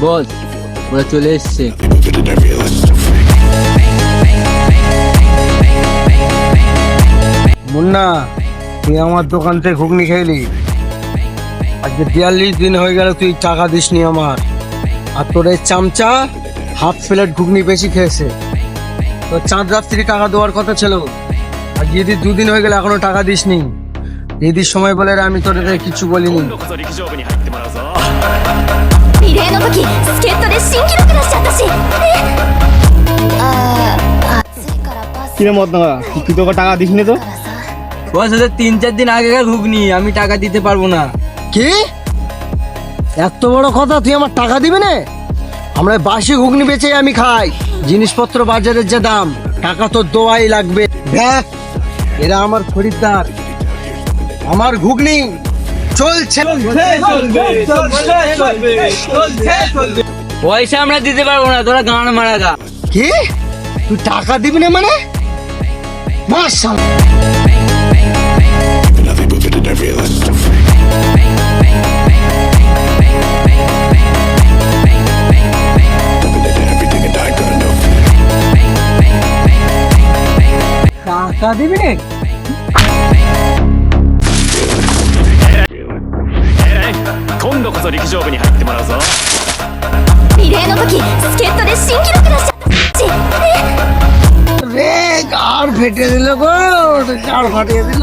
বস, ওরা চলে এসছে। মুন্না, তুই আমার দোকান থেকে ঘুগনি খেলি। আজকে 42 দিন হয়ে গেল তুই টাকা দিসনি আমার। আর তোর এই চামচা হাফ প্লেট ঘুগনি বেশি খেয়েছে। তো চাঁদ রাত্রি টাকা দেওয়ার কথা ছিল। আর দিদি 2 দিন হয়ে গেল এখনো টাকা দিসনি। দিদির সময় বলে আমি তোর কিছু বলিনি। リレーの時助っ人で新記録出しちゃったし暑いからバス কিরে মত না তুই তোকে টাকা দিস নি তো? からさ বস, ওদের 3-4 দিন আগেকার ঘুগনি, আমি টাকা দিতে পারবো না। কি এত বড় কথা, তুই আমার টাকা দিবি না? আমরা বাসি ঘুগনি বেচে আমি খাই। জিনিসপত্র বাজারের যা দাম, টাকা তো দোয়াই লাগবে। দেখ, এরা আমার খরিদ্দার। আমার ঘুগনি চলছে। পয়সা আমরা দিতে পারবো না, তোরা গান মারা গা। কি তুই টাকা দিবি না মানে? মাশাআল্লাহ। টাকা দিবি না? 今度こそ陸上部に入ってもらうぞ。 リレーの時助っ人で新記録出しちゃったし রে গাড় ফেটে দিল গো, গাড় ফাটিয়ে দিল।